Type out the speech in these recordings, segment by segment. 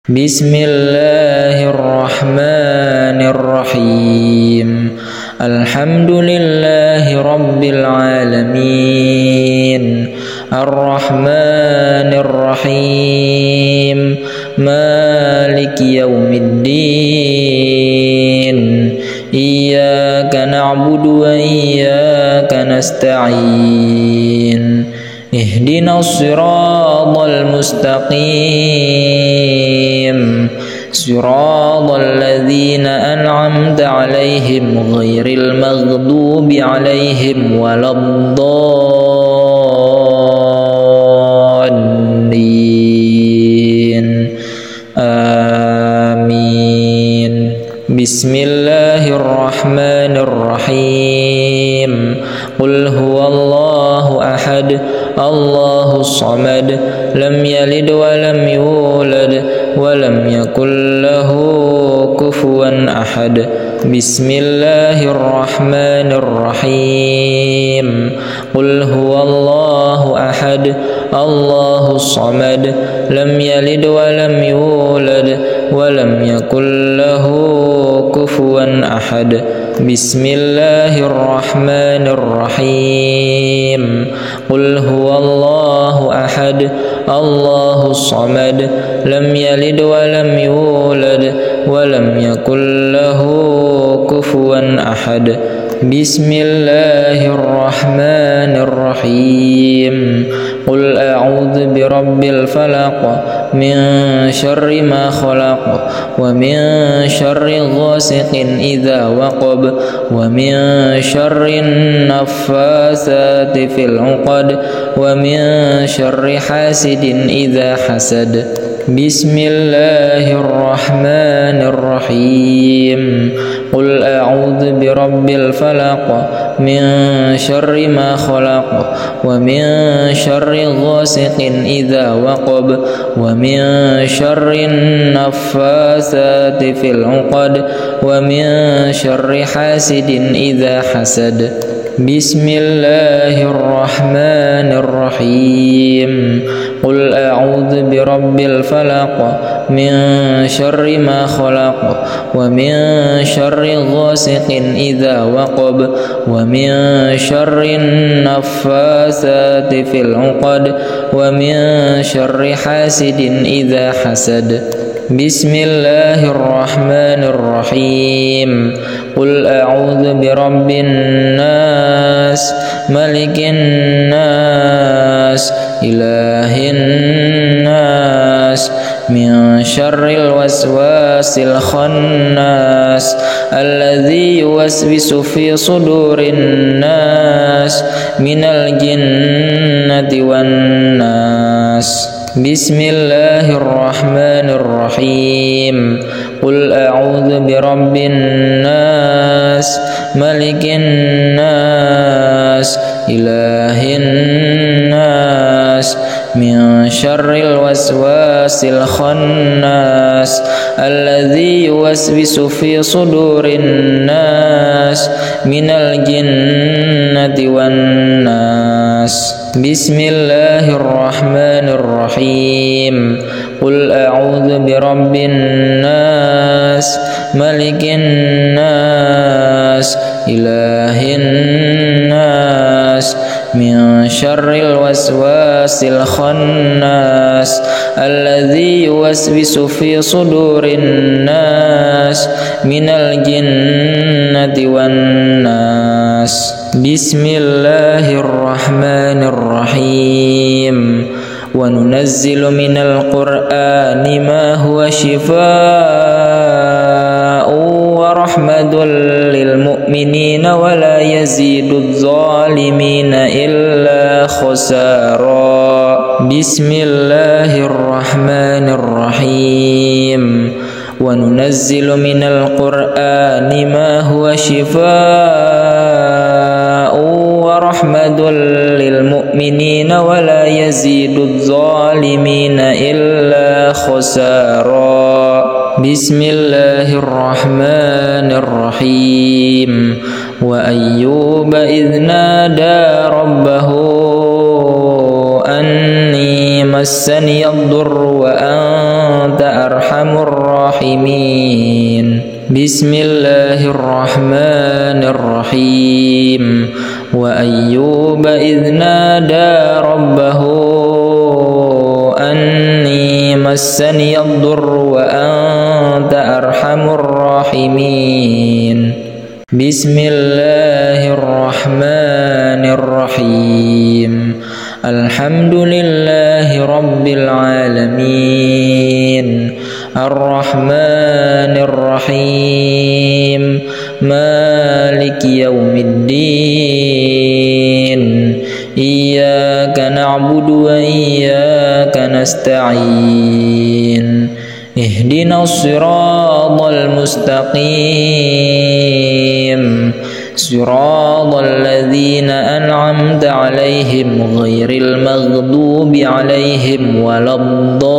Bismillahirrahmanirrahim. Alhamdulillahi rabbil alamin. Ar-Rahmanir-Rahim. Maliki yaumiddin. Iyyaka na'budu wa iyyaka nasta'in. Ihdinas siratal mustaqim. Siratal ladzina an'amta 'alaihim ghairil maghdubi 'alaihim waladdallin. Amin. Bismillahirrahmanirrahim. Qul huwallahu ahad, Allahus samad, lam yalid wa lam yulad wa lam yakul lahu kufuwan ahad. Bismillahirrahmanirrahim. Qul huwallahu ahad, Allahus samad, lam yalid wa lam yulad wa lam yakul lahu kufuwan ahad. Bismillahirrahmanirrahim. Qul huwallahu ahad, Allahus samad, lam yalid wa lam yulad wa lam yakul lahu kufuwan ahad. Bismillahirrahmanirrahim. Qul a'udzu birabbil falaq min syarri ma khalaq wa min syarri ghasiqin idza waqab wa min syarri naffasati fil 'uqad wa min syarri hasidin idza hasad. Bismillahirrahmanirrahim. Qul a'udzu birabbil falaq min syarri ma khalaq wa min syarri ghasiqin idza waqab wa min syarri naffasati fil 'uqad wa min syarri hasidin idza hasad. Bismillahirrahmanirrahim. Qul a'udzu birabbil falaq min syarri ma khalaq wa min syarri ghasiqin idza waqab wa min syarri naffasati fil 'uqad wa min syarri hasidin idza hasad. Bismillahirrahmanirrahim. Qul a'udzu birabbin nas, malikin nas, ilahin nas, min syarril waswasil khannas, alladzi yuwaswisu fi sudurin nas, minal jinnati wan nas. Bismillahirrahmanirrahim. Qul a'udzu birabbin nas, malikin nas, ilahin nas, min syarril waswasil khannas, alladzi yuwaswisu fi sudurin nas, minal jinnati wan nas. Bismillahirrahmanirrahim. Qul a'udzu birabbin nas, malikin nas, ilahin nas, min syarril waswasil khannas, alladzi yuwaswisu fi sudurin nas, minal jinnati wan nas. Bismillahirrahmanirrahim. Wa nunazzilu minal qur'ani ma huwa shifaa'un wa rahmatun lil mu'minina wa la yazidudz zalimina illa khasara. Bismillahirrahmanirrahim. Wa nunazzilu minal qur'ani ma huwa shifaa'un wa rahmatun lil mu'minina wa la yazidudz zalimina illa khasara. Bismillahirrahmanirrahim. Wa ayyuba idh nada rabbahu anni massani ad-durru wa anta أرحم الراحمين بسم الله الرحمن الرحيم وأيوب إذ نادى ربه أني مسني الضر وأنت أرحم الراحمين بسم الله الرحمن الرحيم الحمد لله رب العالمين الرحمن الرحيم مالك يوم الدين إياك نعبد وإياك نستعين اهدنا الصراط المستقيم صراط الذين أنعمت عليهم غير المغضوب عليهم ولا الضالين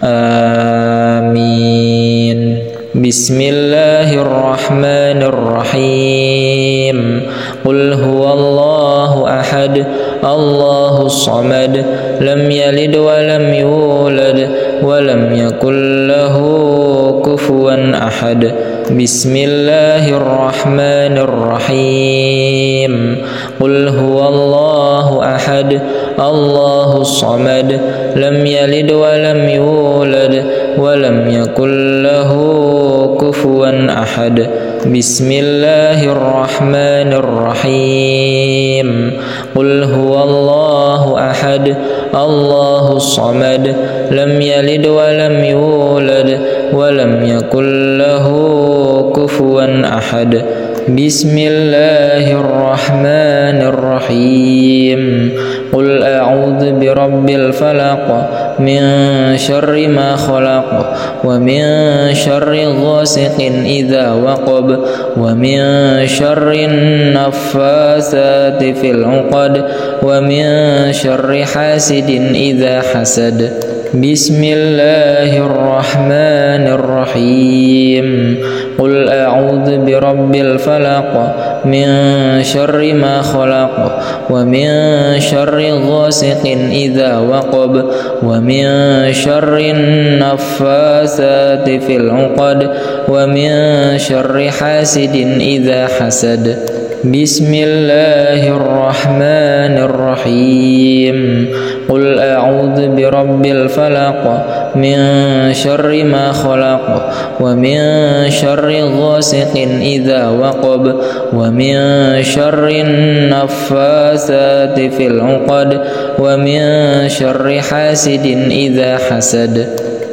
آمين بسم الله الرحمن الرحيم قل هو الله أحد الله الصمد لم يلد ولم يولد ولم يكن له كفوا أحد بسم الله الرحمن الرحيم قل هو الله أحد الله الصمد لم يلد ولم يولد ولم يكن له كفوا أحد بسم الله الرحمن الرحيم قل هو الله أحد الله الصمد لم يلد ولم يولد ولم يكن له كفوا أحد بسم الله الرحمن الرحيم قل أعوذ برب الفلق من شر ما خلق ومن شر غاسق إذا وقب ومن شر النفاثات في العقد ومن شر حاسد إذا حسد بسم الله الرحمن الرحيم قل أعوذ برب الفلق من شر ما خلق ومن شر غاسق إذا وقب ومن شر النفاثات في العقد ومن شر حاسد إذا حسد بسم الله الرحمن الرحيم قل أعوذ برب الفلق من شر ما خلق ومن شر غاسق إذا وقب ومن شر النفاثات في العقد ومن شر حاسد إذا حسد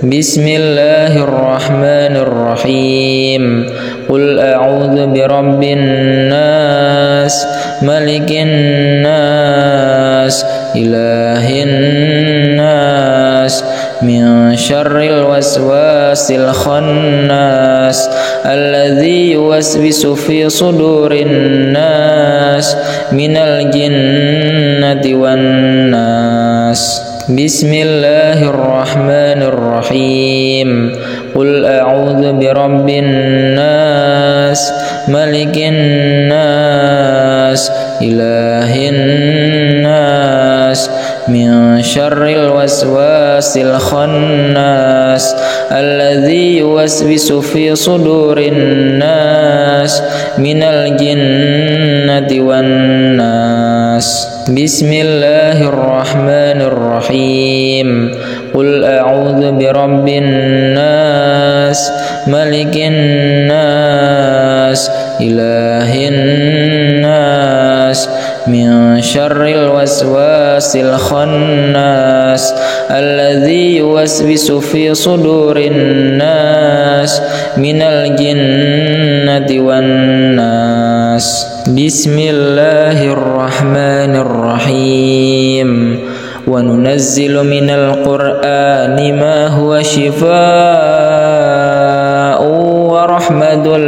بسم الله الرحمن الرحيم قل أعوذ برب الناس ملك الناس إله الناس من شر الوسواس الخناس الذي يوسوس في صدور الناس من الجنة والناس بسم الله الرحمن الرحيم قل أعوذ برب الناس ملك الناس إله الناس من شر الوسواس الخناس الذي يوسوس في صدور الناس من الجنة والناس بسم الله الرحمن الرحيم قل أعوذ برب الناس ملك الناس إله الناس من شر الوسواس الخناس الذي يوسوس في صدور الناس من الجنة والناس بسم الله الرحمن الرحيم وننزل من القرآن ما هو شفاء ورحمة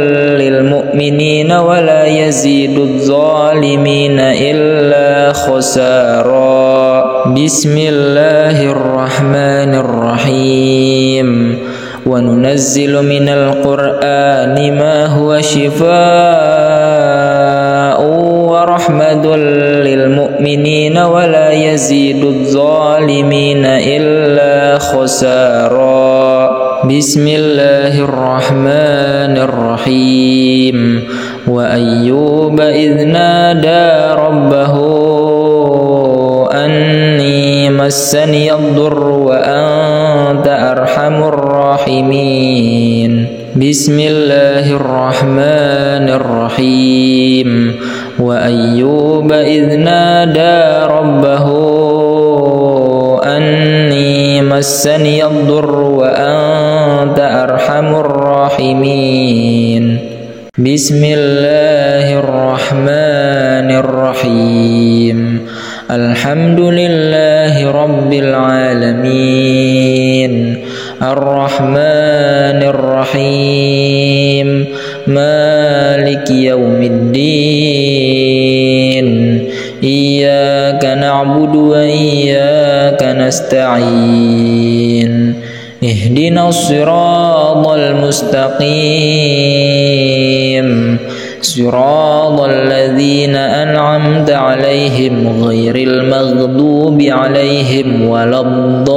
للمؤمنين ولا يزيد الظالمين إلا خسارا بسم الله الرحمن الرحيم وننزل من القرآن ما هو شفاء ورحمة رحمة للمؤمنين ولا يزيد الظالمين إلا خسارا. بسم الله الرحمن الرحيم. وأيوب إذ نادى ربه أني مسني الضر وأنت أرحم الراحمين. بسم الله الرحمن الرحيم. وأيوب إذ نادى ربه أني مسني الضر وأنت أرحم الراحمين. بسم الله الرحمن الرحيم. الحمد لله رب العالمين الرحمن الرحيم مالك يوم الدين إياك نعبد وإياك نستعين اهدنا الصراط المستقيم صراط الذين أنعمت عليهم غير المغضوب عليهم ولا الضالين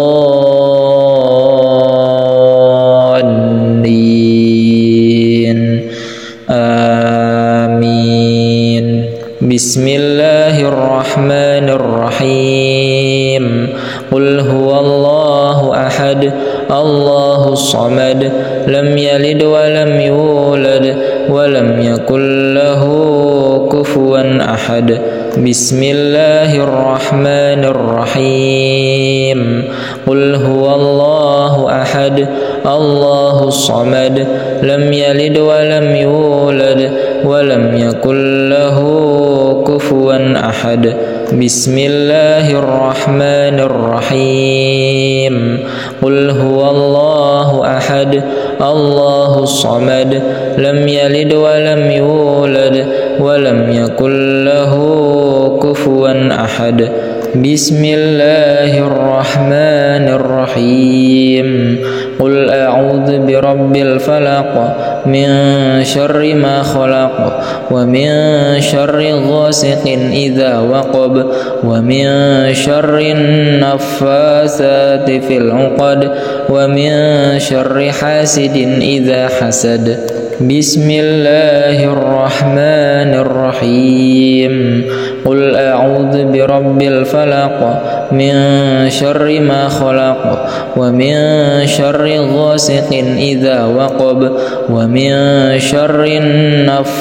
آمين. بسم الله الرحمن الرحيم. قل هو الله أحد الله الصمد لم يلد ولم يولد ولم يكن له كفوا أحد. بسم الله الرحمن الرحيم. قل هو الله أحد الله الصمد لم يلد ولم يولد ولم يكن له كفوا أحد. بسم الله الرحمن الرحيم. قل هو الله أحد الله الصمد لم يلد ولم يولد ولم يكن له كفوا أحد. بسم الله الرحمن الرحيم. قل أعوذ برب الفلق من شر ما خلق ومن شر غاسق إذا وقب ومن شر النفاثات في العقد ومن شر حاسد إذا حسد. بسم الله الرحمن الرحيم. قل أعوذ برب الفلق من شر ما خلق ومن شر غاسق إذا وقب ومن شر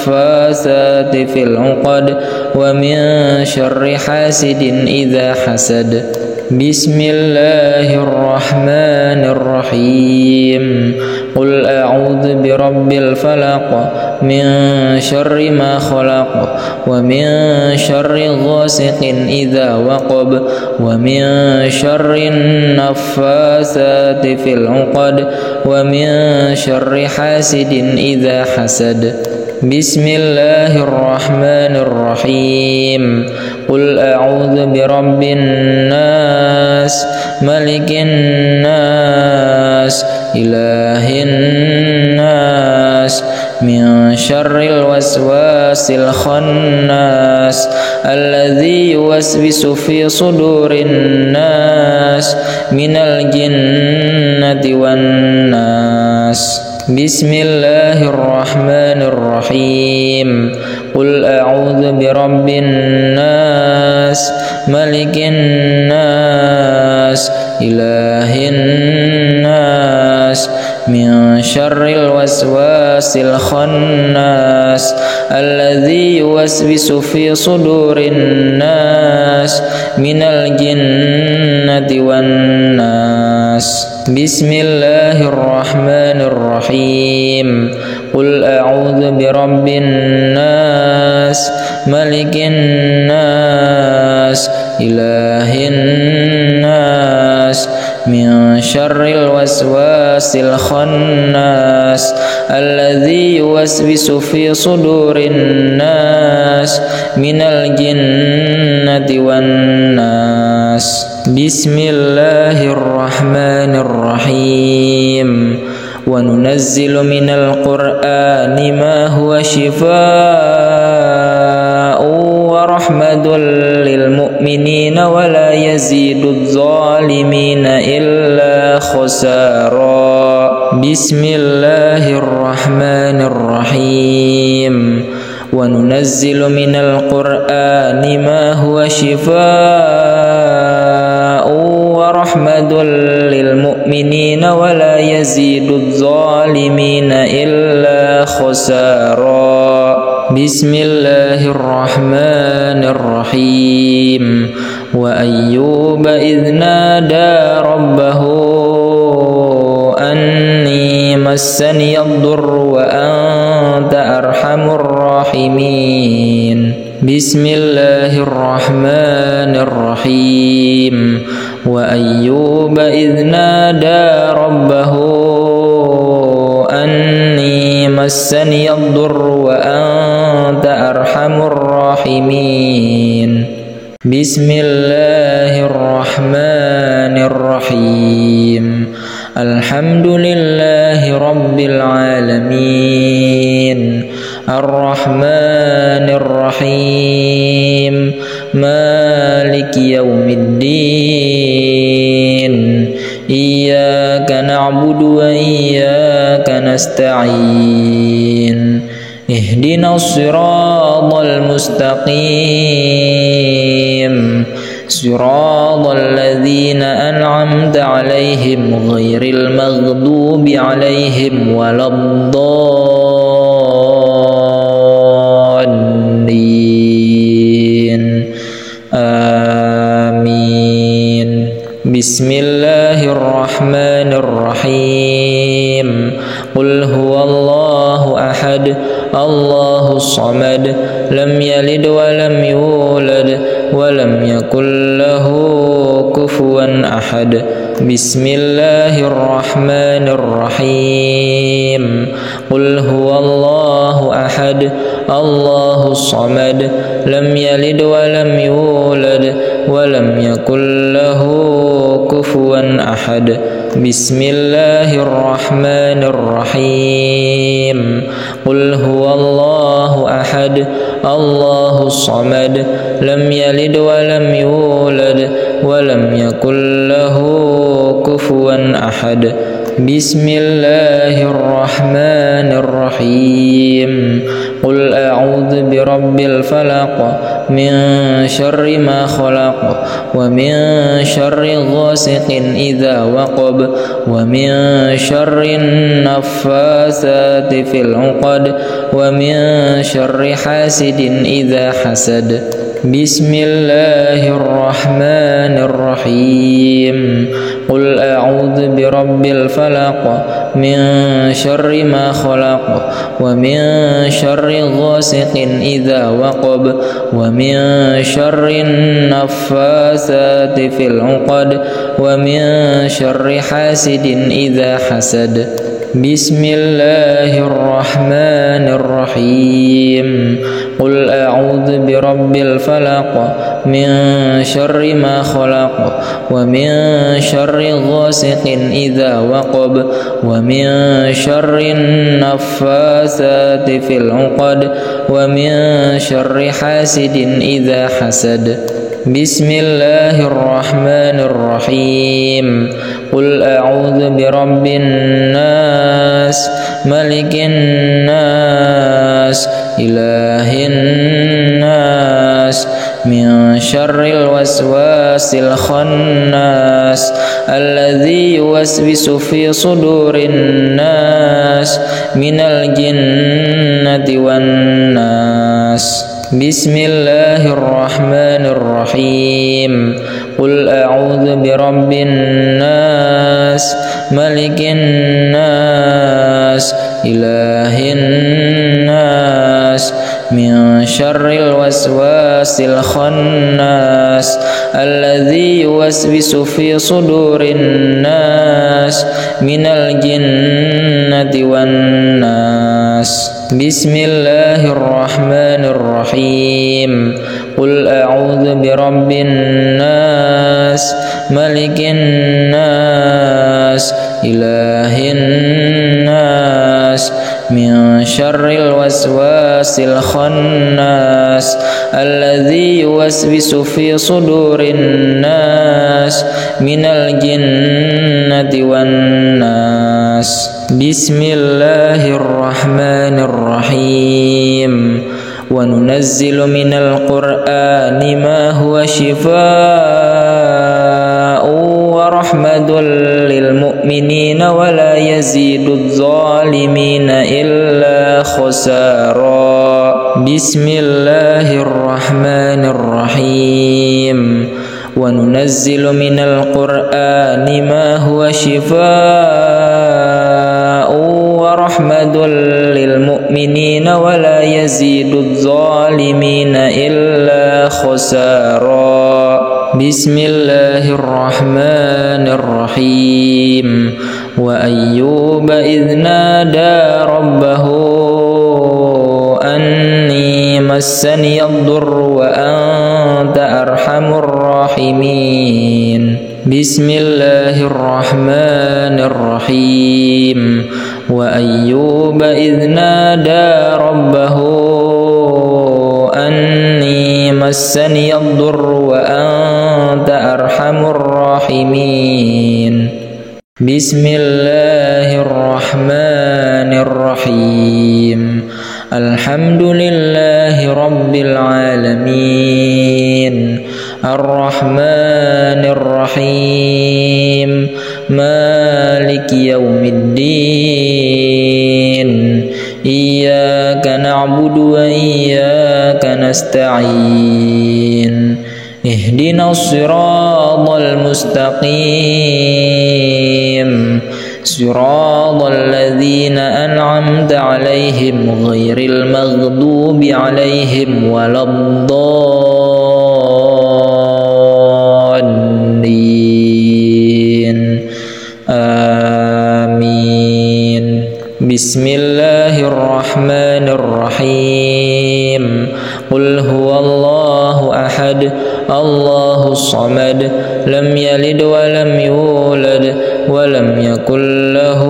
النفاثات في العقد ومن شر حاسد إذا حسد. بسم الله الرحمن الرحيم. قل أعوذ برب الفلق من شر ما خلق ومن شر غاسق إذا وقب ومن شر النفاثات في العقد ومن شر حاسد إذا حسد. بسم الله الرحمن الرحيم. قل أعوذ برب الناس ملك الناس إله الناس من شر الوسواس الخناس الذي يوسوس في صدور الناس من الجنة والناس. بسم الله الرحمن الرحيم. قل أعوذ برب الناس ملك الناس إله الناس من شر الوسواس الخناس الذي يوسوس في صدور الناس من الجنة والناس. بسم الله الرحمن الرحيم. قل أعوذ برب الناس ملك الناس إله الناس من شر الوسواس الخناس الذي يوسوس في صدور الناس من الجنة والناس. بسم الله الرحمن الرحيم. وننزل من القرآن ما هو شفاء ورحمة ورحمة للمؤمنين ولا يزيد الظالمين إلا خسارا. بسم الله الرحمن الرحيم. وننزل من القرآن ما هو شفاء ورحمة للمؤمنين ولا يزيد الظالمين إلا خسارا. بسم الله الرحمن الرحيم. وأيوب إذ نادى ربه أني مسني الضر وأنت أرحم الراحمين. بسم الله الرحمن الرحيم. وأيوب إذ نادى ربه أني مسني الضر وأنت أرحم الراحمين. بسم الله الرحمن الرحيم. الحمد لله رب العالمين الرحمن الرحيم مالك يوم الدين إياك نعبد وإياك نستعين اهدنا الصراط المستقيم صراط الذين أنعمت عليهم غير المغضوب عليهم ولا الضالين آمين. بسم الله الرحمن الرحيم. قل هو الله أحد الله الصمد لم يلد ولم يولد ولم يكن له كفوا أحد. بسم الله الرحمن الرحيم. قل هو الله أحد الله الصمد لم يلد ولم يولد ولم يكن له كفوا أحد. بسم الله الرحمن الرحيم. قل هو الله أحد الله الصمد لم يلد ولم يولد ولم يكن له كفوا أحد. بسم الله الرحمن الرحيم. قل أعوذ برب الفلق من شر ما خلق ومن شر غاسق إذا وقب ومن شر النفاثات في العقد ومن شر حاسد إذا حسد. بسم الله الرحمن الرحيم. قل أعوذ برب الفلق من شر ما خلق ومن شر غاسق إذا وقب ومن شر النفاثات في العقد ومن شر حاسد إذا حسد. بسم الله الرحمن الرحيم. قل أعوذ برب الفلق من شر ما خلق ومن شر غاسق إذا وقب ومن شر النفاثات في العقد ومن شر حاسد إذا حسد. بسم الله الرحمن الرحيم. قل أعوذ برب الناس ملك الناس إله الناس من شر الوسواس الخناس الذي يوسوس في صدور الناس من الجنة والناس. بسم الله الرحمن الرحيم. قل أعوذ برب الناس ملك الناس إله الناس من شر الوسواس الخناس الذي يوسوس في صدور الناس من الجنة والناس. بسم الله الرحمن الرحيم. قل أعوذ برب الناس ملك الناس إله الناس من شر الوسواس الخناس الذي يوسوس في صدور الناس من الجنة والناس. بسم الله الرحمن الرحيم. وننزل من القرآن ما هو شفاء ورحمة للمؤمنين ولا يزيد الظالمين إلا خسارا. بسم الله الرحمن الرحيم. وننزل من القرآن ما هو شفاء ورحمة للمؤمنين ولا يزيد الظالمين إلا خسارا. بسم الله الرحمن الرحيم. وأيوب إذ نادى ربه أني مسني الضر وأنت أرحم الراحمين. بسم الله الرحمن الرحيم. وأيوب إذ نادى ربه أني مسني الضر وأنت أرحم الراحمين. بسم الله الرحمن الرحيم. الحمد لله رب العالمين الرحمن الرحيم مالك يوم الدين إياك نعبد وإياك نستعين اهدنا الصراط المستقيم صراط الذين أنعمت عليهم غير المغضوب عليهم ولا الضالين آمين. بسم الله الرحمن الرحيم. قل هو الله أحد الله الصمد لم يلد ولم يولد ولم يكن له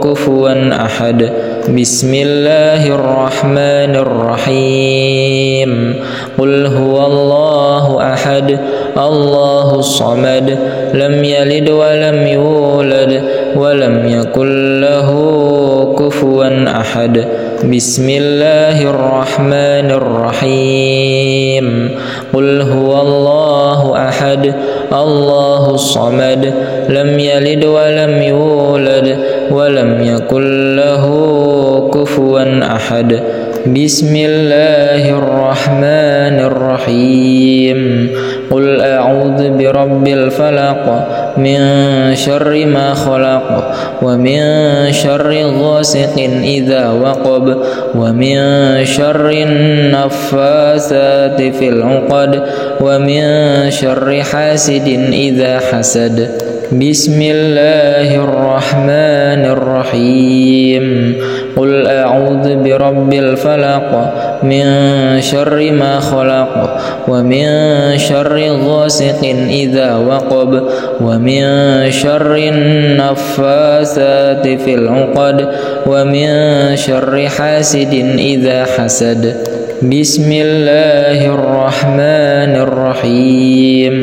كفوا أحد. بسم الله الرحمن الرحيم. قل هو الله أحد الله الصمد لم يلد ولم يولد ولم يكن له كفوا أحد. بسم الله الرحمن الرحيم. قل هو الله أحد الله الصمد لم يلد ولم يولد ولم يكن له كفوا أحد. بسم الله الرحمن الرحيم. قل أعوذ برب الفلق من شر ما خلق ومن شر غاسق إذا وقب ومن شر النفاثات في العقد ومن شر حاسد إذا حسد. بسم الله الرحمن الرحيم. قل أعوذ برب الفلق من شر ما خلق ومن شر غاسق إذا وقب ومن شر النفاثات في العقد ومن شر حاسد إذا حسد. بسم الله الرحمن الرحيم.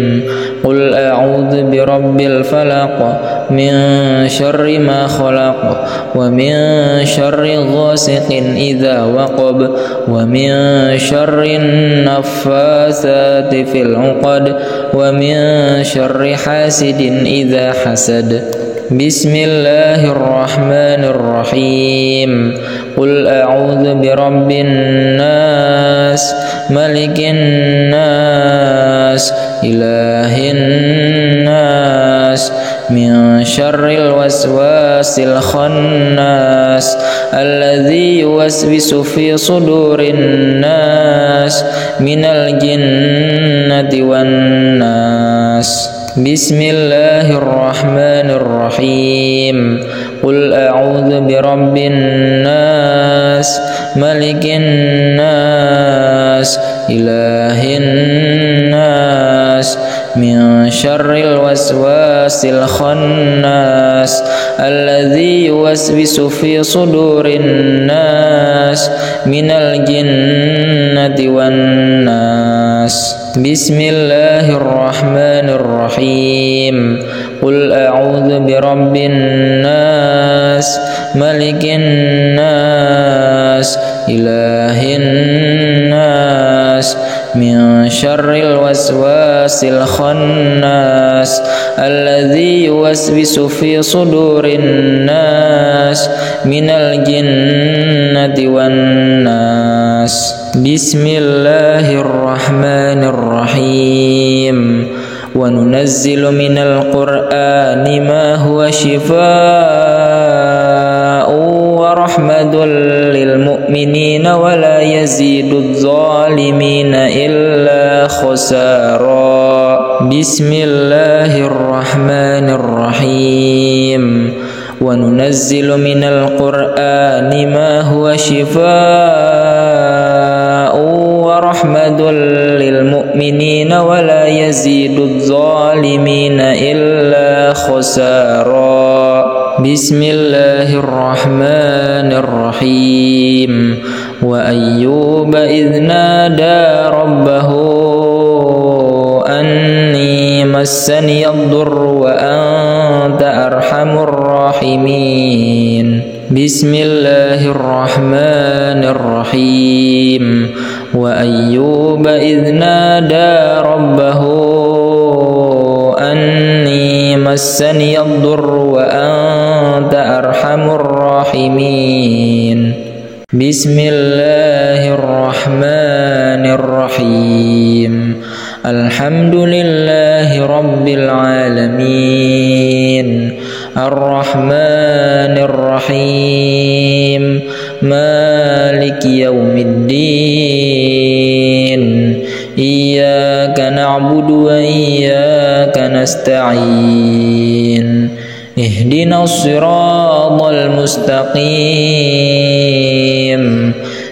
قل أعوذ برب الفلق من شر ما خلق ومن شر غاسق إذا وقب ومن شر النفاثات في العقد ومن شر حاسد إذا حسد. بسم الله الرحمن الرحيم. قل أعوذ برب الناس ملك الناس إله الناس من شر الوسواس الخناس الذي يوسوس في صدور الناس من الجنة والناس. بسم الله الرحمن الرحيم. قل أعوذ برب الناس ملك الناس إله الناس من شر الوسواس الخناس الذي يوسوس في صدور الناس من الجنة والناس. بسم الله الرحمن الرحيم. قل أعوذ برب الناس ملك الناس إله الناس من شر الوسواس الخناس الذي يوسوس في صدور الناس من الجنة والناس. بسم الله الرحمن الرحيم. وننزل من القرآن ما هو شفاء ورحمة للمؤمنين ولا يزيد الظالمين إلا خسارا. بسم الله الرحمن الرحيم. وننزل من القرآن ما هو شفاء ورحمة للمؤمنين ولا يزيد الظالمين إلا خسارا. بسم الله الرحمن الرحيم. وأيوب إذ نادى ربه أني مسني الضر وأنت أرحم الراحمين. بسم الله الرحمن الرحيم. وأيوب إذ نادى ربه أني مسني الضر وأنت أرحم الراحمين. بسم الله الرحمن الرحيم. الحمد لله رب العالمين الرحمن الرحيم مالك يوم الدين إياك نعبد وإياك نستعين اهدنا الصراط المستقيم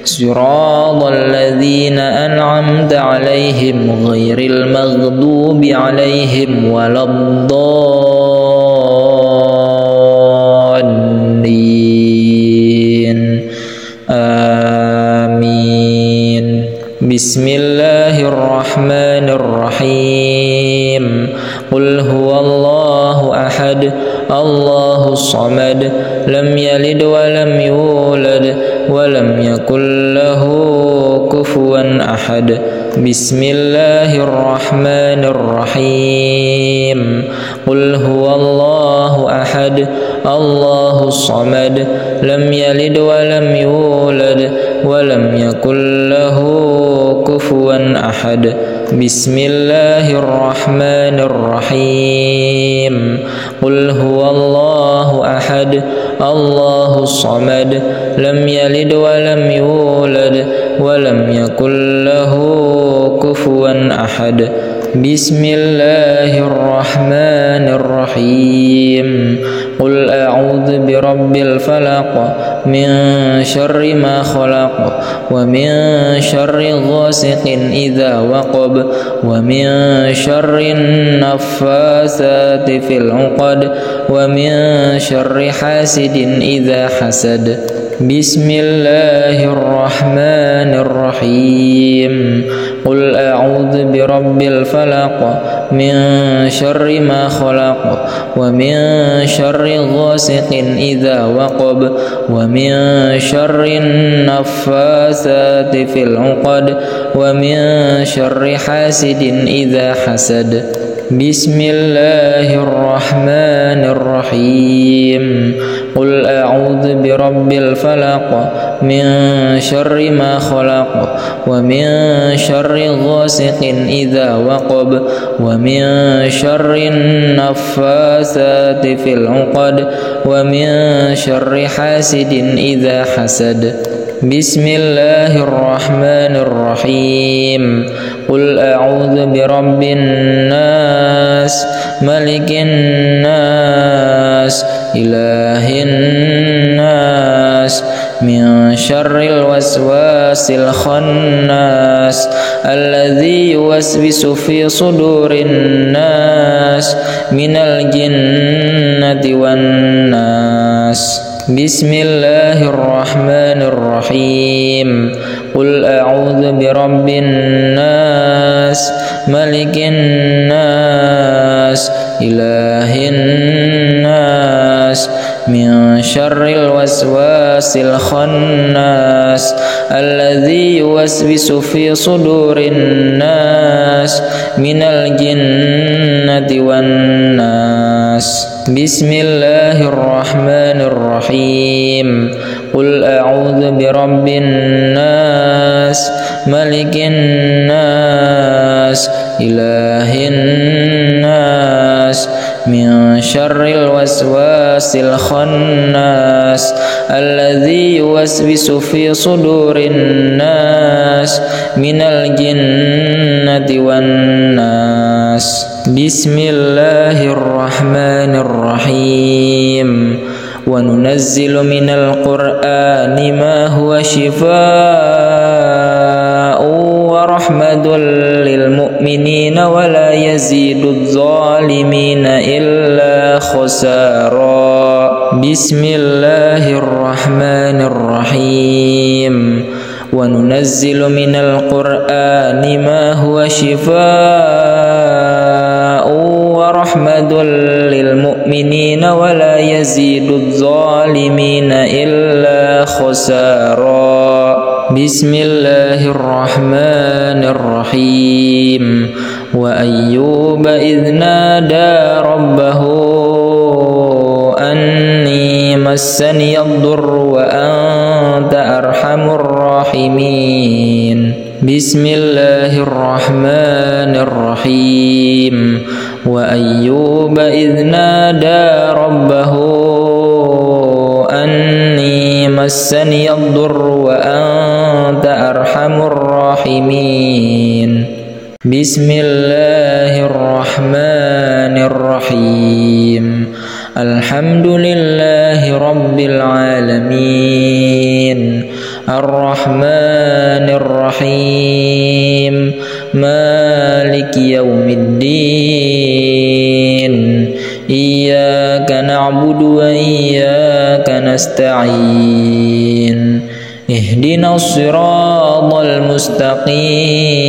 صراط الذين أنعمت عليهم غير المغضوب عليهم ولا الضالين آمين. بسم الله الرحمن الرحيم. قل هو الله أحد الله الصمد لم يلد ولم يولد ولم يكن له كفوا أحد. بسم الله الرحمن الرحيم. قل هو الله أحد الله الصمد لم يلد ولم يولد ولم يكن له كفوا أحد. بسم الله الرحمن الرحيم. قل هو الله أحد الله الصمد لم يلد ولم يولد ولم يكن له كفوا أحد. بسم الله الرحمن الرحيم. قل أعوذ برب الفلق من شر ما خلق ومن شر غاسق إذا وقب ومن شر النفاثات في العقد ومن شر حاسد إذا حسد. بسم الله الرحمن الرحيم. قل أعوذ برب الفلق من شر ما خلق ومن شر غاسق إذا وقب ومن شر النفاثات في العقد ومن شر حاسد إذا حسد. بسم الله الرحمن الرحيم. قل أعوذ برب الفلق من شر ما خلق ومن شر غاسق إذا وقب ومن شر النفاثات في العقد ومن شر حاسد إذا حسد. بسم الله الرحمن الرحيم. قل أعوذ برب الناس ملك الناس إله الناس من شر الوسواس الخناس الذي يوسوس في صدور الناس من الجنة والناس. بسم الله الرحمن الرحيم. قل أعوذ برب الناس ملك الناس إله الناس من شر الوسواس الخناس الذي يوسوس في صدور الناس من الجنة والناس. بسم الله الرحمن الرحيم. قل أعوذ برب الناس ملك الناس إله الناس من شر الوسواس الخناس الذي يوسوس في صدور الناس من الجنة والناس. بسم الله الرحمن الرحيم. وننزل من القرآن ما هو شفاء ورحمة للمؤمنين ولا يزيد الظالمين إلا خسارا. بسم الله الرحمن الرحيم. وننزل من القرآن ما هو شفاء ورحمة للمؤمنين ولا يزيد الظالمين إلا خسارا. بسم الله الرحمن الرحيم. وأيوب إذ نادى ربه أني مسني الضر وأنت أرحم الراحمين. بسم الله الرحمن الرحيم. وأيوب إذ نادى ربه أني مسني الضر وأنت أرحم الراحمين. بسم الله الرحمن الرحيم. الحمد لله رب العالمين الرحمن الرحيم مالك يوم الدين إياك نعبد وإياك نستعين اهدنا الصراط المستقيم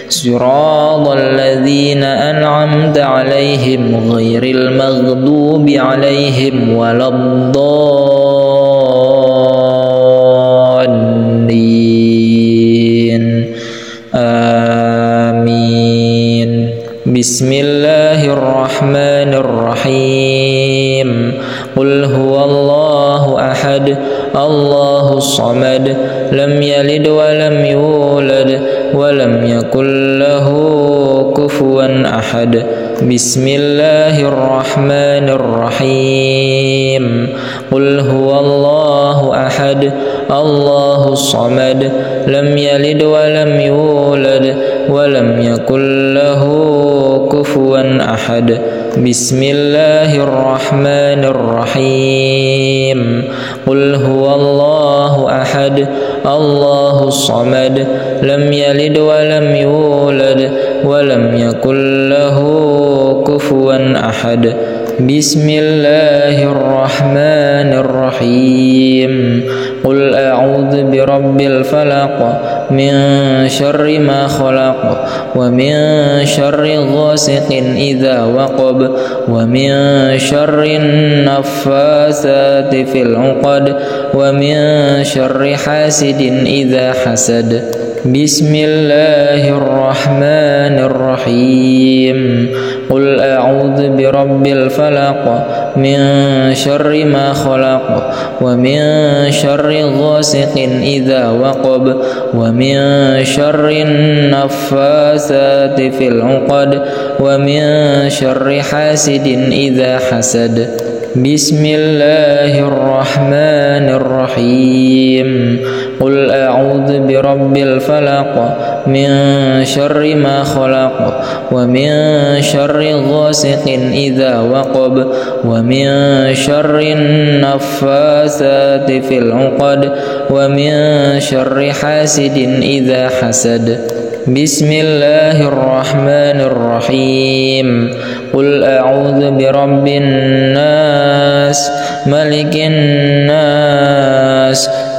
صراط الذين أنعمت عليهم غير المغضوب عليهم ولا الضالين آمين. بسم الله الرحمن الرحيم. قل هو الله أحد الله الصمد لم يلد ولم يولد ولم يكن له كفوا أحد. بسم الله الرحمن الرحيم. قل هو الله أحد الله الصمد لم يلد ولم يولد ولم يكن له كفوا أحد. بسم الله الرحمن الرحيم. قل هو الله أحد الله الصمد لم يلد ولم يولد ولم يكن له كفوا أحد. بسم الله الرحمن الرحيم. قل أعوذ برب الفلق من شر ما خلق ومن شر غاسق إذا وقب ومن شر النفاثات في العقد ومن شر حاسد إذا حسد. بسم الله الرحمن الرحيم. قل أعوذ برب الفلق من شر ما خلق ومن شر غاسق إذا وقب ومن شر النفاثات في العقد ومن شر حاسد إذا حسد. بسم الله الرحمن الرحيم. قل أعوذ برب الفلق من شر ما خلق ومن شر غاسق إذا وقب ومن شر النفاثات في العقد ومن شر حاسد إذا حسد. بسم الله الرحمن الرحيم. قل أعوذ برب الناس ملك الناس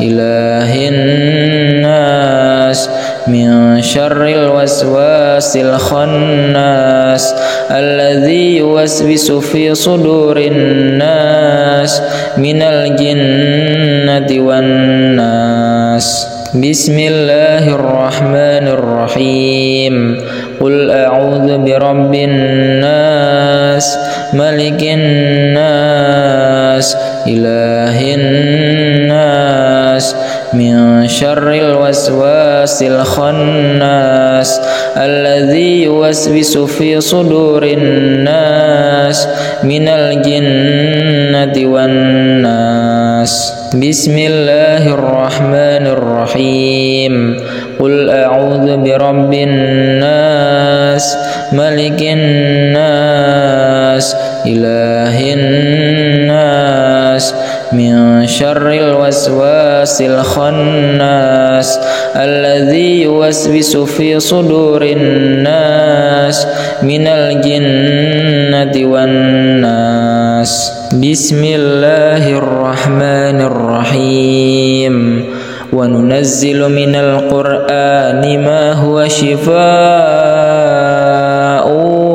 إله الناس من شر الوسواس الخناس الذي يوسوس في صدور الناس من الجنة والناس. بسم الله الرحمن الرحيم. قل أعوذ برب الناس ملك الناس إله الناس من شر الوسواس الخناس الذي يوسوس في صدور الناس من الجنة والناس. بسم الله الرحمن الرحيم. قل أعوذ برب الناس ملك الناس إله الناس من شر الوسواس الخناس الذي يوسوس في صدور الناس من الجنة والناس. بسم الله الرحمن الرحيم. وننزل من القرآن ما هو شفاء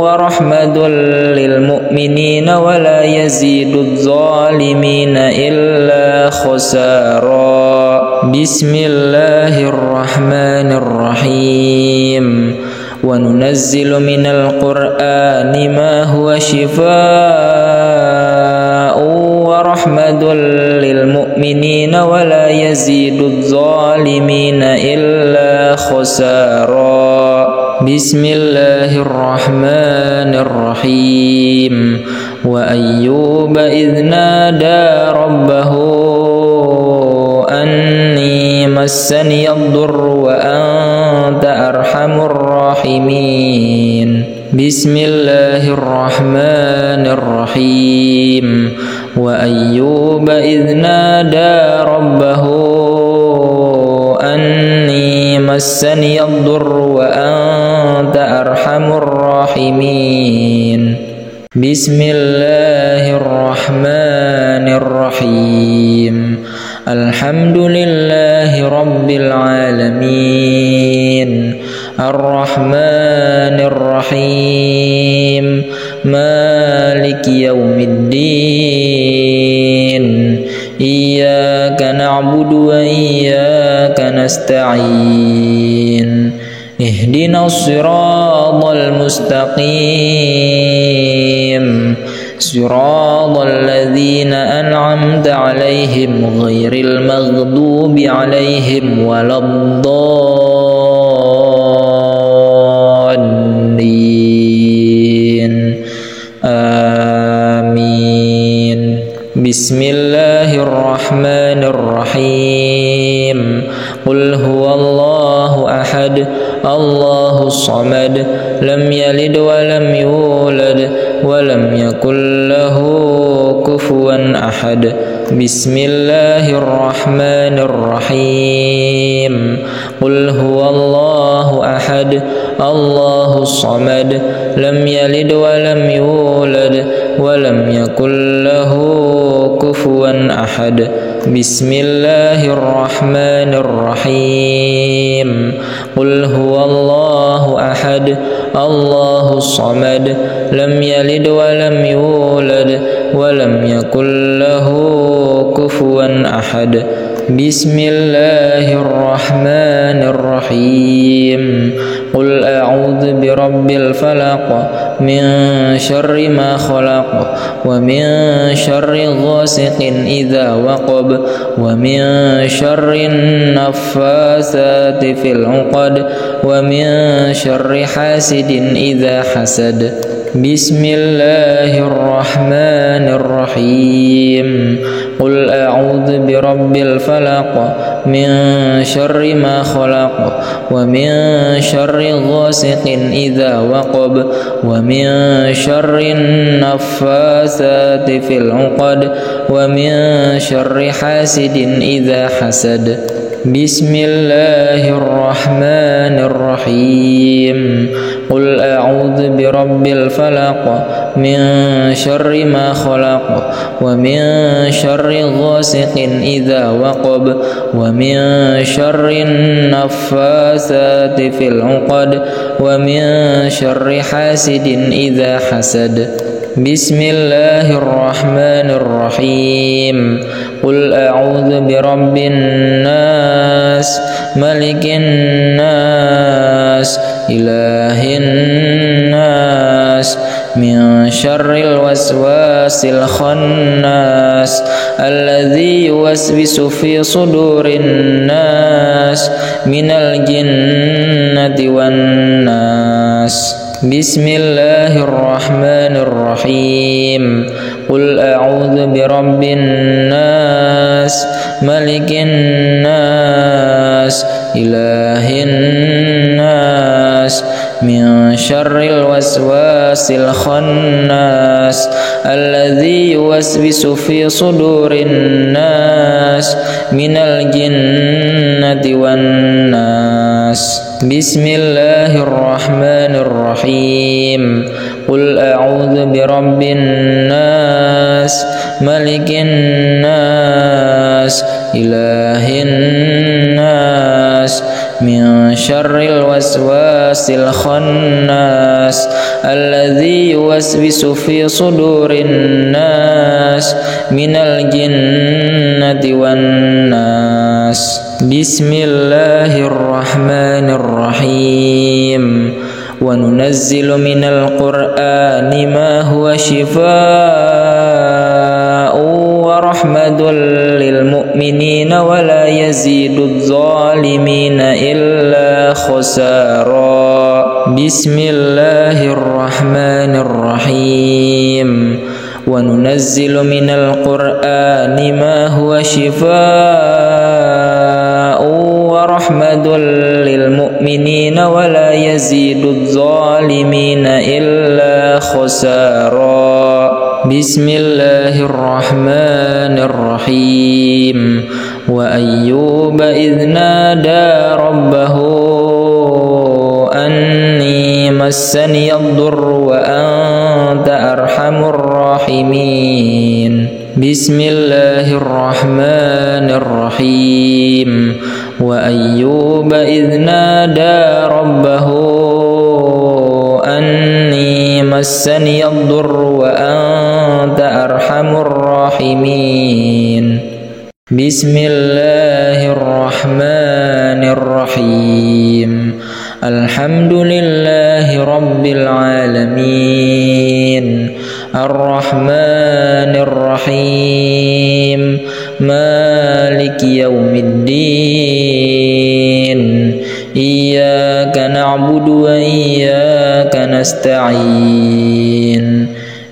ورحمة للمؤمنين ولا يزيد الظالمين إلا خسارا. بسم الله الرحمن الرحيم. وننزل من القرآن ما هو شفاء ورحمة للمؤمنين ولا يزيد الظالمين إلا خسارا. بسم الله الرحمن الرحيم. وأيوب إذ نادى ربه أني مسني الضر وأنت أرحم الراحمين. بسم الله الرحمن الرحيم. وأيوب إذ نادى ربه أني مسني الضر وأنت أرحم الراحمين. بسم الله الرحمن الرحيم. الحمد لله رب العالمين الرحمن الرحيم مالك يوم الدين إياك نعبد وإياك نستعين اهدنا الصراط المستقيم صراط الذين أنعمت عليهم غير المغضوب عليهم ولا الضالين آمين. بسم الله الرحمن الرحيم. قل هو الله أحد الله الصمد لم يلد ولم يولد ولم يكن له كفوا أحد. بسم الله الرحمن الرحيم. قل هو الله أحد الله الصمد لم يلد ولم يولد ولم يكن له كفوا أحد. بسم الله الرحمن الرحيم. قل هو الله أحد الله الصمد لم يلد ولم يولد ولم يكن له كفوا أحد. بسم الله الرحمن الرحيم. قل أعوذ برب الفلق من شر ما خلق ومن شر غاسق إذا وقب ومن شر النفاثات في العقد ومن شر حاسد إذا حسد. بسم الله الرحمن الرحيم. قل أعوذ برب الفلق من شر ما خلق ومن شر غاسق إذا وقب ومن شر النفاثات في العقد ومن شر حاسد إذا حسد. بسم الله الرحمن الرحيم قل أعوذ برب الفلق من شر ما خلق ومن شر غاسق إذا وقب ومن شر النفاثات في العقد ومن شر حاسد إذا حسد. بسم الله الرحمن الرحيم قل أعوذ برب الناس ملك الناس إله الناس من شر الوسواس الخناس الذي يوسوس في صدور الناس من الجنة والناس. بسم الله الرحمن الرحيم قل أعوذ برب الناس ملك الناس إله الناس من شر الوسواس الخناس الذي يوسوس في صدور الناس من الجنة والناس. بسم الله الرحمن الرحيم قل أعوذ برب الناس ملك الناس إله الناس من شر الوسواس الخناس الذي يوسوس في صدور الناس من الجنة والناس. بسم الله الرحمن الرحيم وننزل من القرآن ما هو شفاء ورحمة للمؤمنين ولا يزيد الظالمين إلا خسارا. بسم الله الرحمن الرحيم وننزل من القرآن ما هو شفاء ورحمة للمؤمنين ولا يزيد الظالمين إلا خسارا. بسم الله الرحمن الرحيم وأيوب إذ نادى ربه أني مسني الضر وأنت أرحم الراحمين. بسم الله الرحمن الرحيم وأيوب إذ نادى ربه أني مسني الضر وأنت أرحم الراحمين. بسم الله الرحمن الرحيم الحمد لله رب العالمين الرحمن الرحيم مالك يوم الدين إياك نعبد وإياك نستعين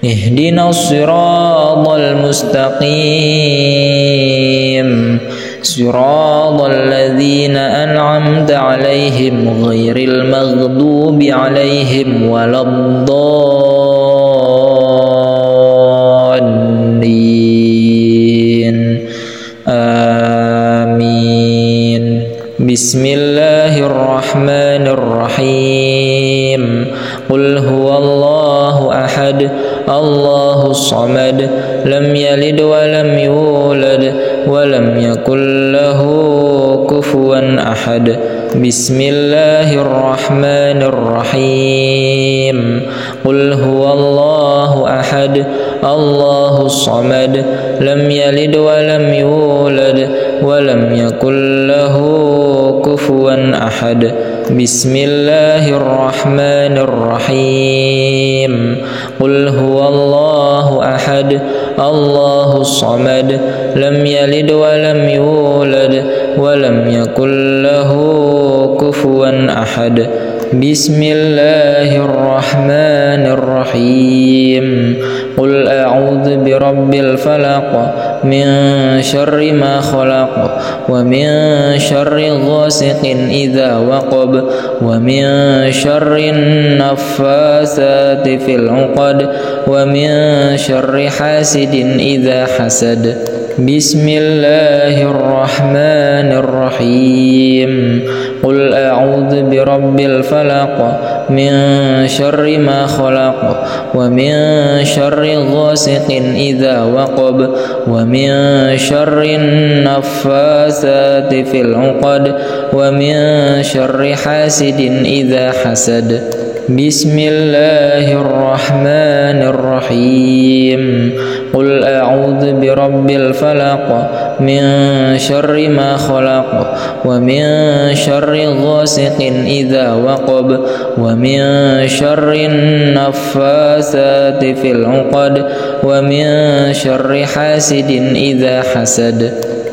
اهدنا الصراط المستقيم صراط الذين أنعمت عليهم غير المغضوب عليهم ولا الضالين آمين. بسم الله الرحمن الرحيم قل هو الله أحد الله الصمد لم يلد ولم يولد ولم يكن له كفوا أحد. بسم الله الرحمن الرحيم قل هو الله أحد الله الصمد لم يلد ولم يولد ولم يكن له كفوا أحد. بسم الله الرحمن الرحيم قل هو الله أحد الله الصمد لم يلد ولم يولد ولم يكن له كفوا أحد. بسم الله الرحمن الرحيم قل أعوذ برب الفلق من شر ما خلق ومن شر غاسق إذا وقب ومن شر النفاثات في العقد ومن شر حاسد إذا حسد. بسم الله الرحمن الرحيم. قل أعوذ برب الفلق من شر ما خلق ومن شر غاسق إذا وقب ومن شر النفاثات في العقد ومن شر حاسد إذا حسد. بسم الله الرحمن الرحيم. قل أعوذ برب الفلق من شر ما خلق ومن شر غاسق إذا وقب ومن شر النفاثات في العقد ومن شر حاسد إذا حسد.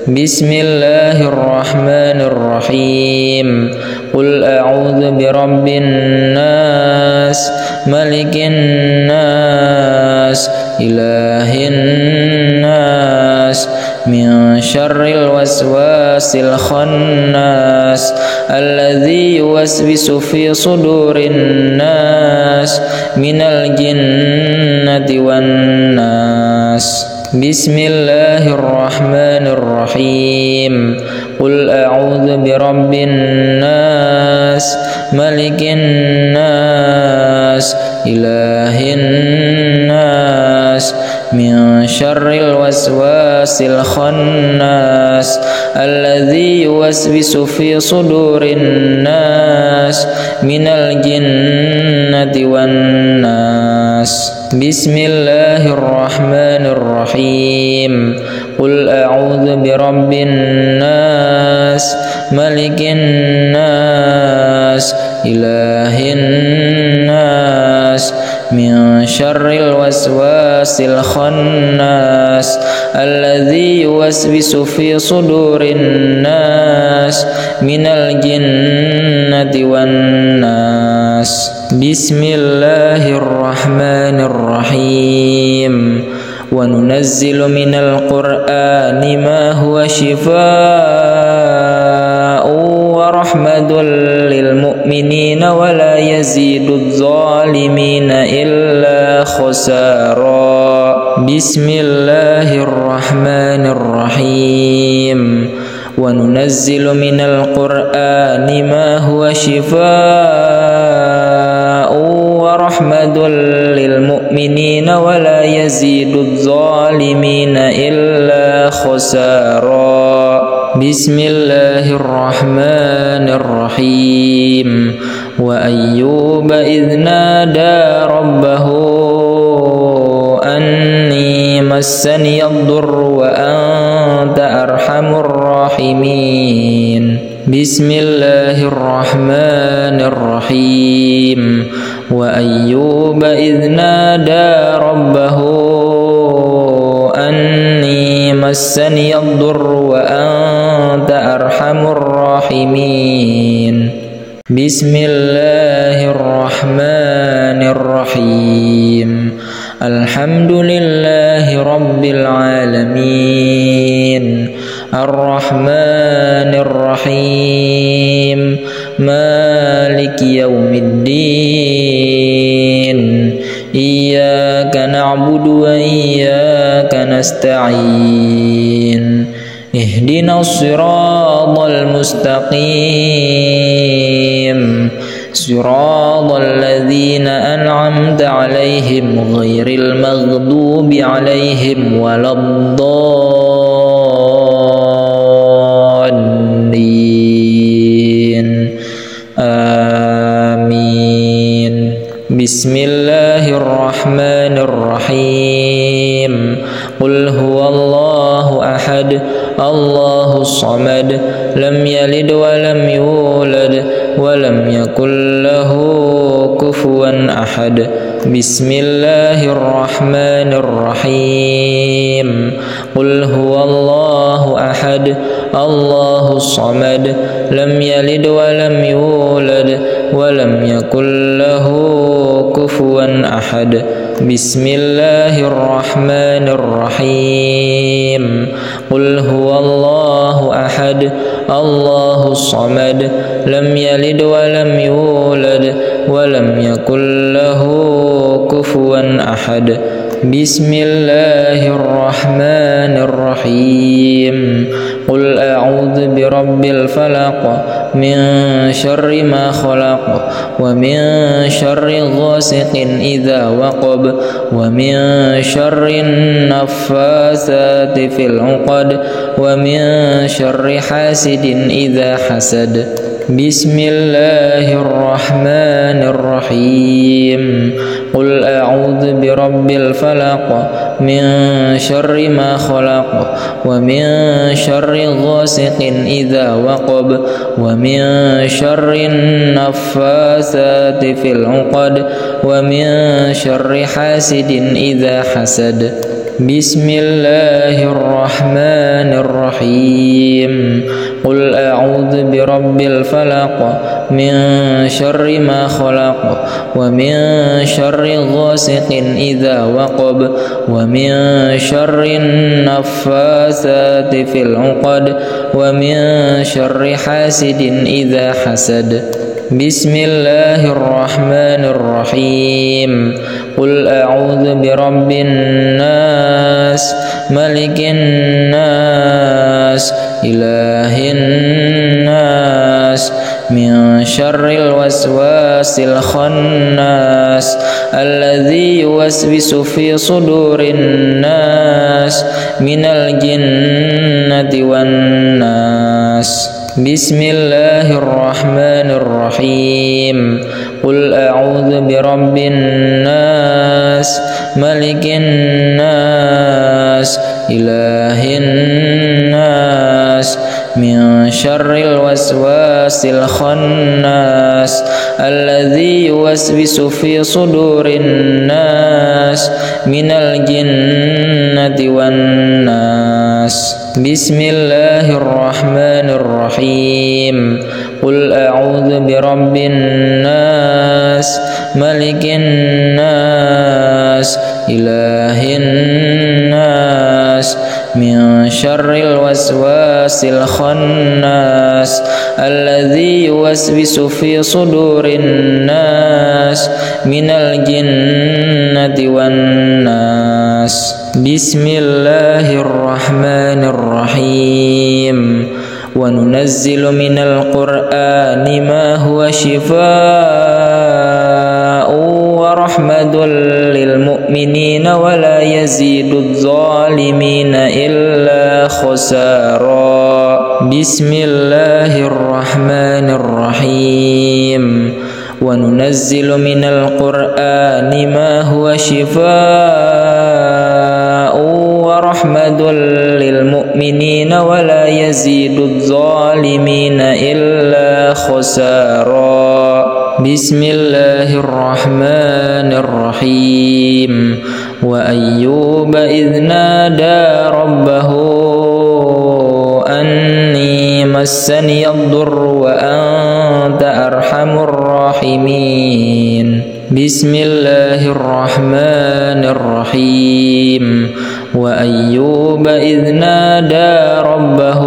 بسم الله الرحمن الرحيم. قل أعوذ برب الناس ملك الناس إله الناس من شر الوسواس الخناس الذي يوسوس في صدور الناس من الجنة والناس. بسم الله الرحمن الرحيم. قل أعوذ برب الناس ملك الناس إله الناس من شر الوسواس الخناس الذي يوسوس في صدور الناس من الجنة والناس. بسم الله الرحمن الرحيم. قل أعوذ برب الناس ملك الناس إله الناس من شر الوسواس الخناس الذي يوسوس في صدور الناس من الجنة والناس. بسم الله الرحمن الرحيم. وننزل من القرآن ما هو شفاء ورحمة للمؤمنين ولا يزيد الظالمين إلا خسارا. بسم الله الرحمن الرحيم. وننزل من القرآن ما هو شفاء ورحمة للمؤمنين ولا يزيد الظالمين إلا خسارا. بسم الله الرحمن الرحيم. وأيوب إذ نادى ربه أني مسني الضر وأنت أرحم الراحمين. بسم الله الرحمن الرحيم. وأيوب إذ نادى ربه أني مسني الضر وأنت أرحم الراحمين. بسم الله الرحمن الرحيم. الحمد لله رب العالمين الرحمن الرحيم مالك يوم الدين إياك نعبد وإياك نستعين اهدنا الصراط المستقيم صراط الذين أنعمت عليهم غير المغضوب عليهم ولا الضالين آمين. بسم الله الرحمن الرحيم. قل هو الله أحد الله الصمد لم يلد ولم يولد ولم يكن له كفوا أحد. بسم الله الرحمن الرحيم. قل هو الله أحد الله الصمد لم يلد ولم يولد ولم يكن له كفوا كفوا أحد بسم الله الرحمن الرحيم قل هو الله أحد الله الصمد لم يلد ولم يولد ولم يكن له كفوا أحد بسم الله الرحمن الرحيم قل أعوذ برب الفلق من شر ما خلق ومن شر غاسق إذا وقب ومن شر النفاثات في العقد ومن شر حاسد إذا حسد بسم الله الرحمن الرحيم قل أعوذ برب الفلق من شر ما خلق ومن شر غاسق إذا وقب ومن شر النفاثات في العقد ومن شر حاسد إذا حسد بسم الله الرحمن الرحيم قل أعوذ برب الفلق من شر ما خلق ومن شر غاسق إذا وقب ومن شر النفاثات في العقد ومن شر حاسد إذا حسد بسم الله الرحمن الرحيم قل أعوذ برب الناس ملك الناس إله الناس من شر الوسواس الخناس الذي يوسوس في صدور الناس من الجنة والناس بسم الله الرحمن الرحيم قل أعوذ برب الناس ملك الناس إله الناس من شر الوسواس الخناس الذي يوسوس في صدور الناس من الجنة والناس بسم الله الرحمن الرحيم قل أعوذ برب الناس ملك الناس إله الناس من شر الوسواس الخناس الذي يوسوس في صدور الناس من الجنة والناس بسم الله الرحمن الرحيم وننزل من القرآن ما هو شفاء ورحمة للمؤمنين ولا يزيد الظالمين إلا خسارا بسم الله الرحمن الرحيم وننزل من القرآن ما هو شفاء ورحمة للمؤمنين ولا يزيد الظالمين إلا خسارا بسم الله الرحمن الرحيم وأيوب إذ نادى ربه أني مسني الضر وأنت أرحم الراحمين بسم الله الرحمن الرحيم وأيوب إذ نادى ربه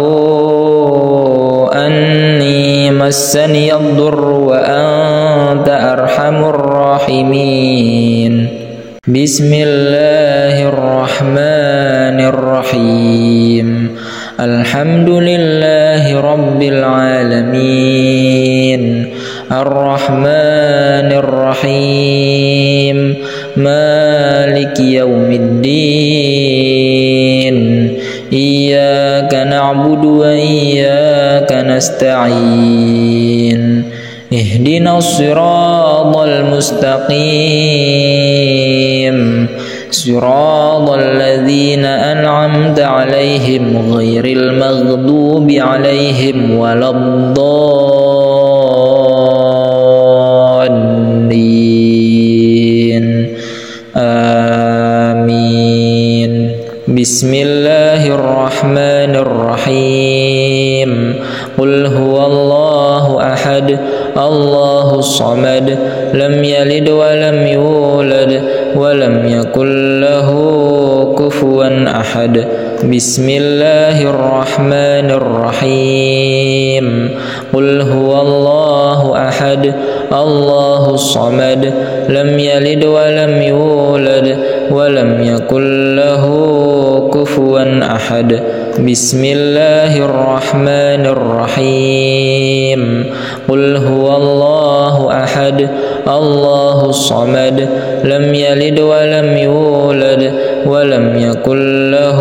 أني مسني الضر وأنت أرحم الراحمين بسم الله الرحمن الرحيم الحمد لله رب العالمين الرحمن الرحيم مالك يوم الدين إياك نعبد وإياك نستعين اهدنا الصراط المستقيم صراط الذين أنعمت عليهم غير المغضوب عليهم ولا الضالين آمين بسم الله الرحمن الرحيم قل هو الله أحد الله الصمد لم يلد ولم يولد ولم يكن له كفوا أحد بسم الله الرحمن الرحيم قل هو الله أحد الله الصمد لم يلد ولم يولد ولم يكن له كفوا أحد بسم الله الرحمن الرحيم قل هو الله أحد الله الصمد لم يلد ولم يولد ولم يكن له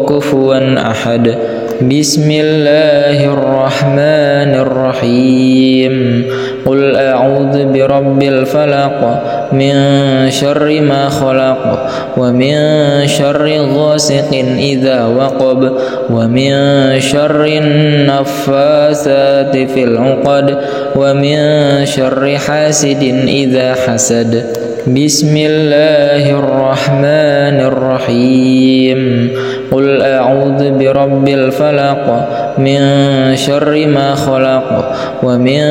كفوا أحد بسم الله الرحمن الرحيم قل أعوذ برب الفلق من شر ما خلق ومن شر غاسق إذا وقب ومن شر النفاثات في العقد ومن شر حاسد إذا حسد بسم الله الرحمن الرحيم قل أعوذ برب الفلق من شر ما خلق ومن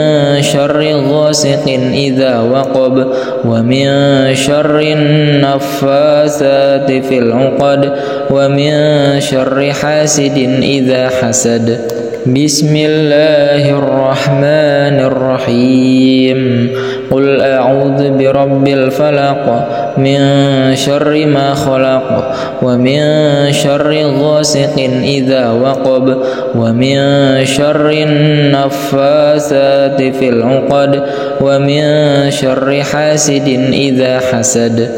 شر غاسق إذا وقب ومن شر النفاثات في العقد ومن شر حاسد إذا حسد بسم الله الرحمن الرحيم قل أعوذ برب الفلق من شر ما خلق ومن شر غاسق إذا وقب ومن شر النفاثات في العقد ومن شر حاسد إذا حسد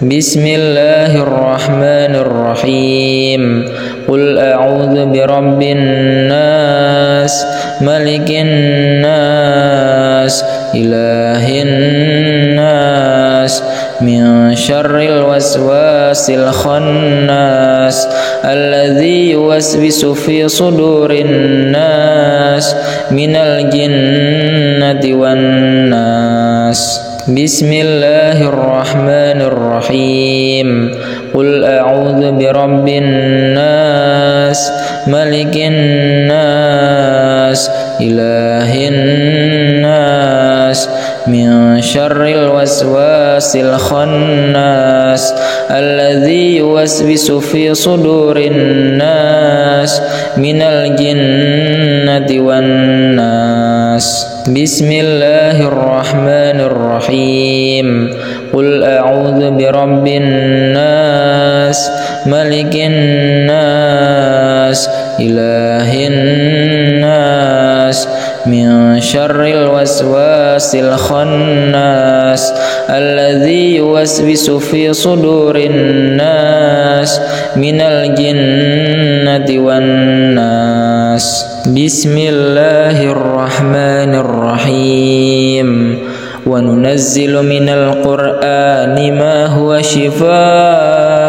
بسم الله الرحمن الرحيم قل أعوذ برب الناس ملك الناس إله الناس من شر الوسواس الخناس الذي يوسوس في صدور الناس من الجنة والناس بسم الله الرحمن الرحيم قل أعوذ برب الناس ملك الناس إله الناس من شر الوسواس الخناس الذي يوسوس في صدور الناس من الجنة والناس بسم الله الرحمن الرحيم قل أعوذ برب الناس ملك الناس إله الناس من شر الوسواس الخناس الذي يوسوس في صدور الناس من الجنة والناس بسم الله الرحمن الرحيم وننزل من القرآن ما هو شفاء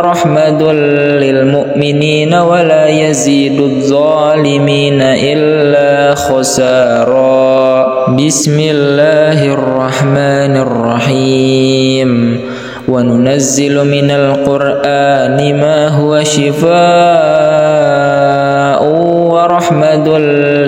ورحمة للمؤمنين ولا يزيد الظالمين إلا خسارا بسم الله الرحمن الرحيم وننزل من القرآن ما هو شفاء ورحمة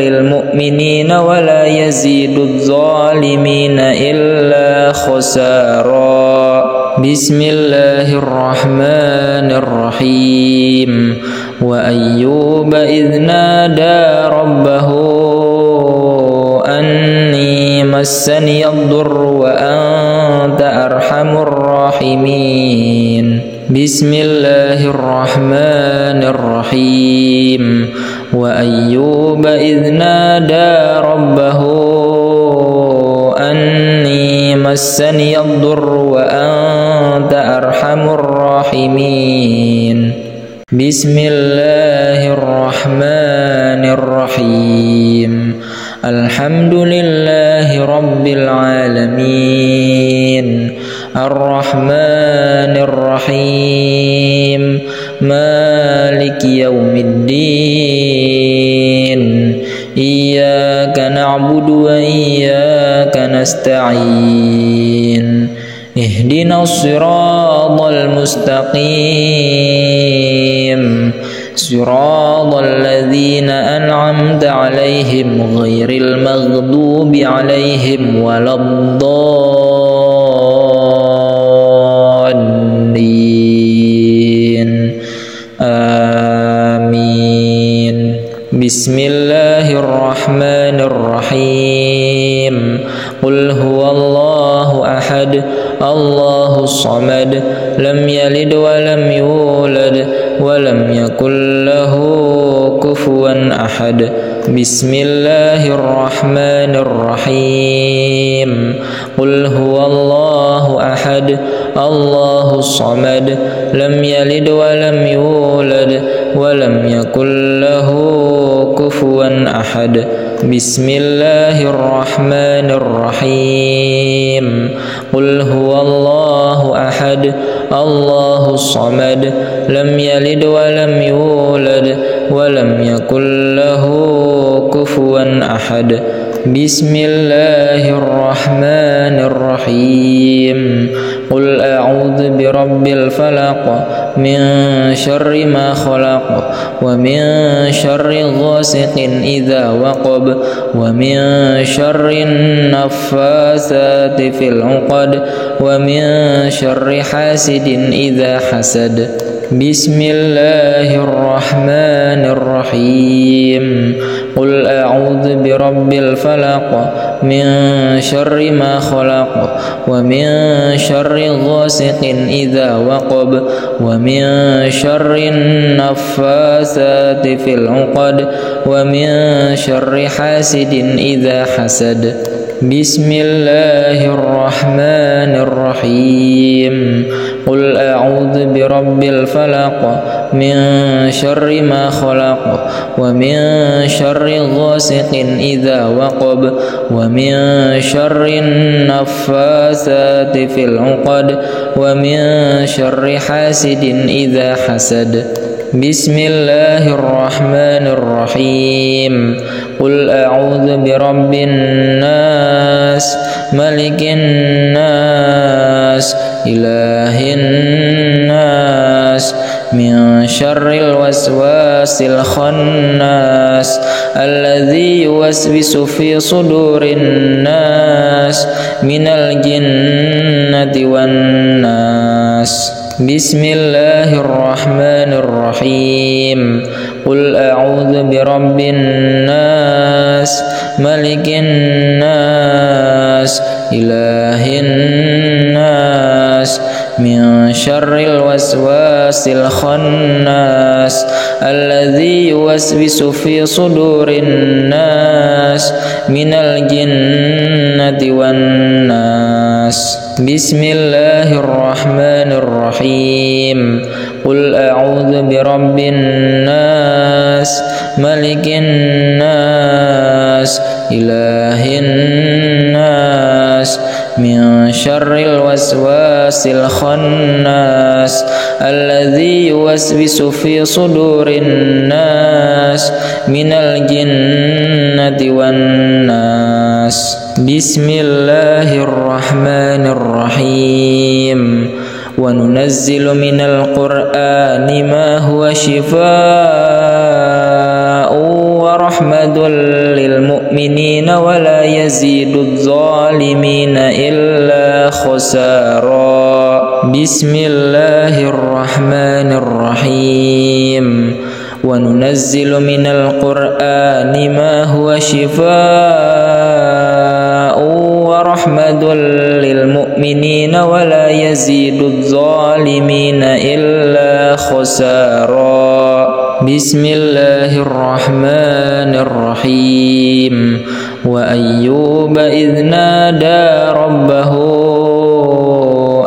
للمؤمنين ولا يزيد الظالمين إلا خسارا بسم الله الرحمن الرحيم وأيوب إذ نادى ربه أني مسني الضر وأنت أرحم الراحمين بسم الله الرحمن الرحيم وأيوب إذ نادى ربه أني مسني الضر وأنت أرحم الراحمين بسم الله الرحمن الرحيم الحمد لله رب العالمين الرحمن الرحيم مالك يوم الدين إياك نعبد وإياك نستعين اهدنا الصراط المستقيم صراط الذين أنعمت عليهم غير المغضوب عليهم ولا الضالين آمين. بسم الله الرحمن الرحيم. قل هو الله أحد الله الصمد لم يلد ولم يولد ولم يكن له كفوا أحد. بسم الله الرحمن الرحيم. قل هو الله أحد الله الصمد لم يلد ولم يولد ولم يكن له كفوا أحد. بسم الله الرحمن الرحيم. قل هو الله أحد الله الصمد لم يلد ولم يولد ولم يكن له كفوا أحد. بسم الله الرحمن الرحيم. قل أعوذ برب الفلق من شر ما خلق ومن شر غاسق إذا وقب ومن شر النفاثات في العقد ومن شر حاسد إذا حسد. بسم الله الرحمن الرحيم. قل أعوذ برب الفلق من شر ما خلق ومن شر غاسق إذا وقب ومن شر النفاثات في العقد ومن شر حاسد إذا حسد. بسم الله الرحمن الرحيم. قل أعوذ برب الفلق من شر ما خلق ومن شر غاسق إذا وقب ومن شر النفاثات في العقد ومن شر حاسد إذا حسد. بسم الله الرحمن الرحيم. قل أعوذ برب الناس ملك الناس إله الناس من شر الوسواس الخناس الذي يوسوس في صدور الناس من الجنة والناس. بسم الله الرحمن الرحيم. قل أعوذ برب الناس ملك الناس إله الناس من شر الوسواس الخناس الذي يوسوس في صدور الناس من الجنة والناس. بسم الله الرحمن الرحيم. قل أعوذ برب الناس ملك الناس إله الناس من شر الوسواس الخناس الذي يوسوس في صدور الناس من الجنة والناس. بسم الله الرحمن الرحيم. وننزل من القرآن ما هو شفاء ورحمة للمؤمنين ولا يزيد الظالمين إلا خسارا. بسم الله الرحمن الرحيم. وننزل من القرآن ما هو شفاء ورحمة للمؤمنين ولا يزيد الظالمين إلا خسارا. بسم الله الرحمن الرحيم. وأيوب إذ نادى ربه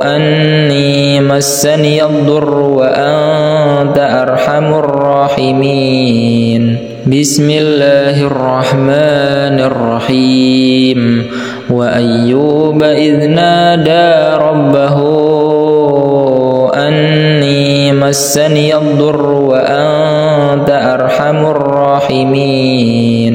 أني مسني الضر وأنت أرحم الراحمين. بسم الله الرحمن الرحيم. وأيوب إذ نادى ربه أني مسني الضر وأنت أرحم الراحمين.